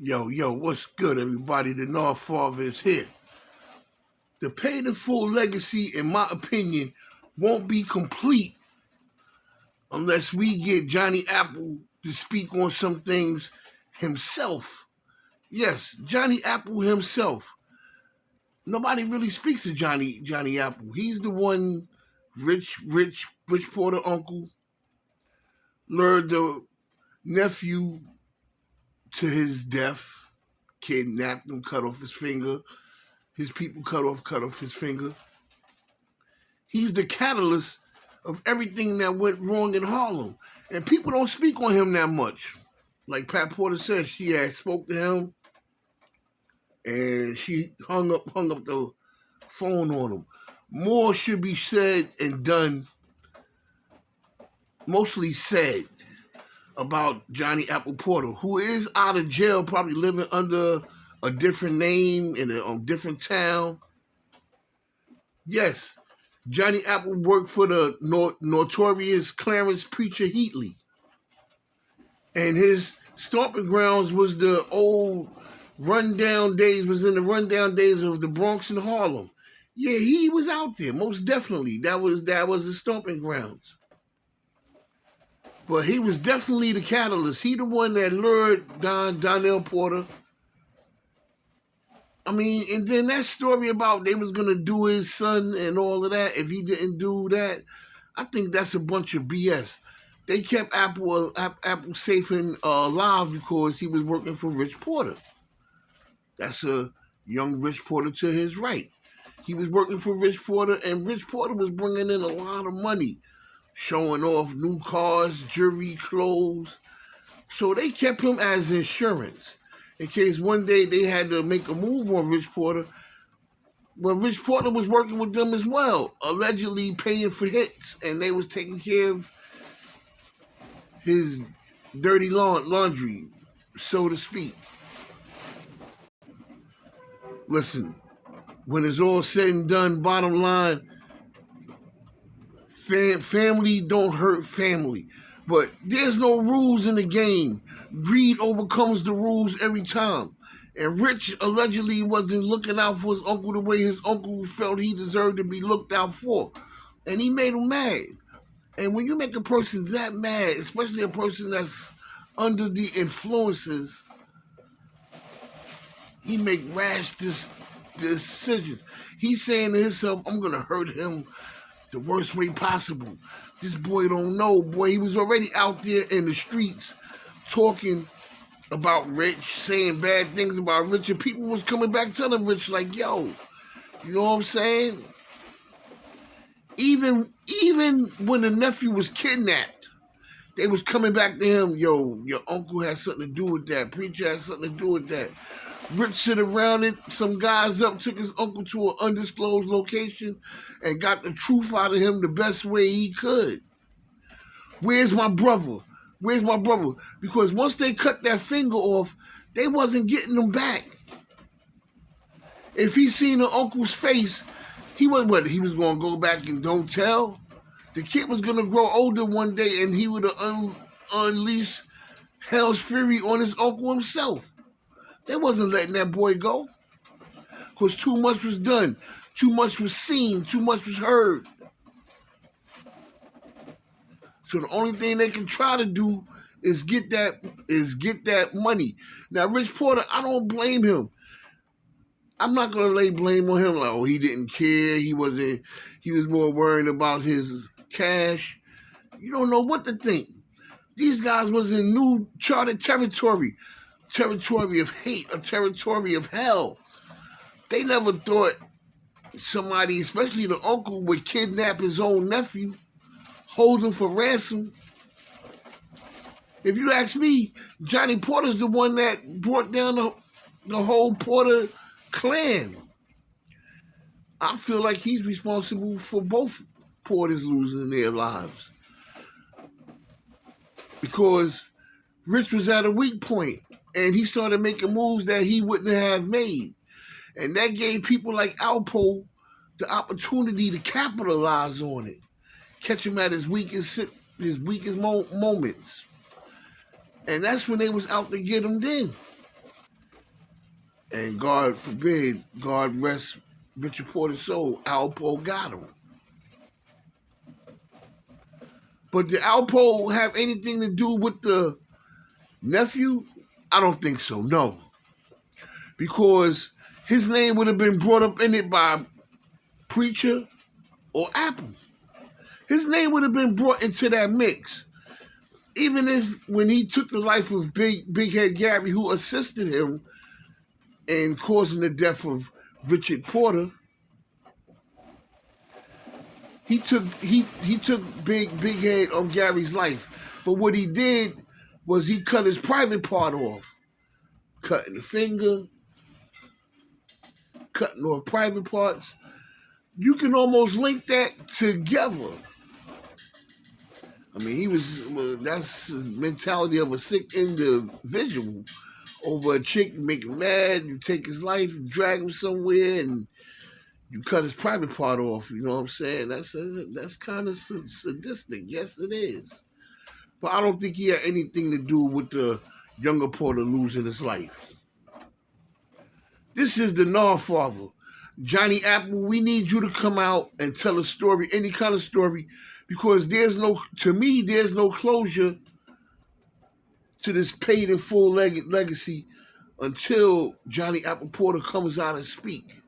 Yo, what's good, everybody? The North Father is here. The Paid in Full legacy, in my opinion, won't be complete unless we get Johnny Apple to speak on some things himself. Yes, Johnny Apple himself. Nobody really speaks to Johnny Apple. He's the one rich Porter uncle, lured the nephew to his death, kidnapped him, cut off his finger. His people cut off his finger. He's the catalyst of everything that went wrong in Harlem. And people don't speak on him that much. Like Pat Porter said, she had spoke to him and she hung up the phone on him. More should be said and done, mostly said, about Johnny Apple Porter, who is out of jail, probably living under a different name in a different town. Yes, Johnny Apple worked for the notorious Clarence Preacher Heatley. And his stomping grounds was the old rundown days, was in the rundown days of the Bronx and Harlem. Yeah, he was out there, most definitely. That was the stomping grounds. But he was definitely the catalyst. He the one that lured Donnell Porter. I mean, and then that story about they was gonna do his son and all of that. If he didn't do that, I think that's a bunch of BS. They kept Apple safe and alive because he was working for Rich Porter. That's a young Rich Porter to his right. He was working for Rich Porter, and Rich Porter was bringing in a lot of money, showing off new cars, jewelry, clothes. So they kept him as insurance in case one day they had to make a move on Rich Porter. But Rich Porter was working with them as well, allegedly paying for hits, and they was taking care of his dirty laundry, so to speak. Listen, when it's all said and done, bottom line, family don't hurt family. But there's no rules in the game. Greed overcomes the rules every time. And Rich allegedly wasn't looking out for his uncle the way his uncle felt he deserved to be looked out for. And he made him mad. And when you make a person that mad, especially a person that's under the influences, he make rash decisions. He's saying to himself, I'm going to hurt him the worst way possible. This boy don't know. Boy, he was already out there in the streets talking about Rich, saying bad things about Rich, and people was coming back telling Rich like, yo, you know what I'm saying? Even when the nephew was kidnapped, they was coming back to him, yo, your uncle had something to do with that. Preacher had something to do with that. Rich sit around it, some guys up, took his uncle to an undisclosed location and got the truth out of him the best way he could. Where's my brother? Where's my brother? Because once they cut that finger off, they wasn't getting him back. If he seen the uncle's face, he was going to go back and don't tell? The kid was going to grow older one day and he would have unleashed hell's fury on his uncle himself. They wasn't letting that boy go because too much was done, too much was seen, too much was heard. So the only thing they can try to do is get that money. Now, Rich Porter, I don't blame him. I'm not gonna lay blame on him like, oh, he didn't care. He was more worried about his cash. You don't know what to think. These guys was in new charted territory of hate, a territory of hell. They never thought somebody, especially the uncle, would kidnap his own nephew, hold him for ransom. If you ask me, Johnny Porter's the one that brought down the whole Porter clan. I feel like he's responsible for both Porters losing their lives. Because Rich was at a weak point. And he started making moves that he wouldn't have made. And that gave people like Alpo the opportunity to capitalize on it. Catch him at his weakest moments. And that's when they was out to get him then. And God forbid, God rest Richard Porter's soul, Alpo got him. But did Alpo have anything to do with the nephew? I don't think so, no. Because his name would have been brought up in it by Preacher or Apple. His name would have been brought into that mix. Even if when he took the life of Big Head Gary, who assisted him in causing the death of Richard Porter, he took Big Head on Gary's life. But what he did was he cut his private part off. Cutting the finger, cutting off private parts. You can almost link that together. I mean, that's the mentality of a sick individual. Over a chick, you make him mad, you take his life, you drag him somewhere, and you cut his private part off. You know what I'm saying? That's kind of sadistic. Yes, it is. But I don't think he had anything to do with the younger Porter losing his life. This is the Father. Johnny Apple, we need you to come out and tell a story, any kind of story, because to me, there's no closure to this paid in full legacy until Johnny Apple Porter comes out and speak.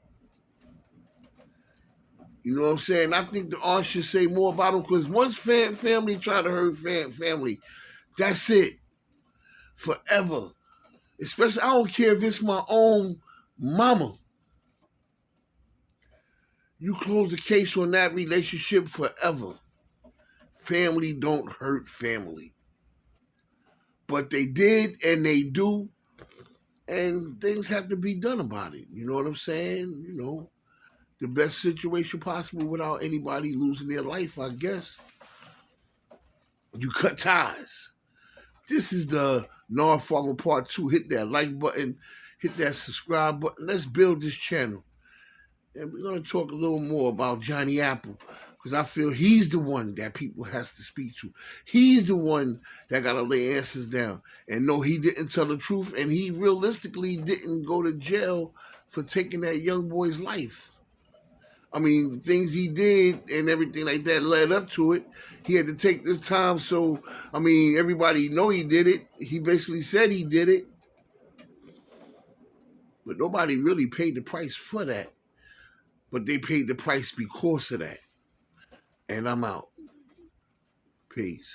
You know what I'm saying? I think the aunt should say more about him because once family try to hurt family, that's it. Forever. Especially, I don't care if it's my own mama. You close the case on that relationship forever. Family don't hurt family. But they did and they do, and things have to be done about it. You know what I'm saying? You know, the best situation possible without anybody losing their life, I guess. You cut ties. This is the Father Part 2. Hit that like button, hit that subscribe button. Let's build this channel. And we're going to talk a little more about Johnny Apple because I feel he's the one that people has to speak to. He's the one that got to lay answers down and know he didn't tell the truth and he realistically didn't go to jail for taking that young boy's life. I mean, things he did and everything like that led up to it. He had to take this time. So, I mean, everybody know he did it. He basically said he did it. But nobody really paid the price for that. But they paid the price because of that. And I'm out. Peace.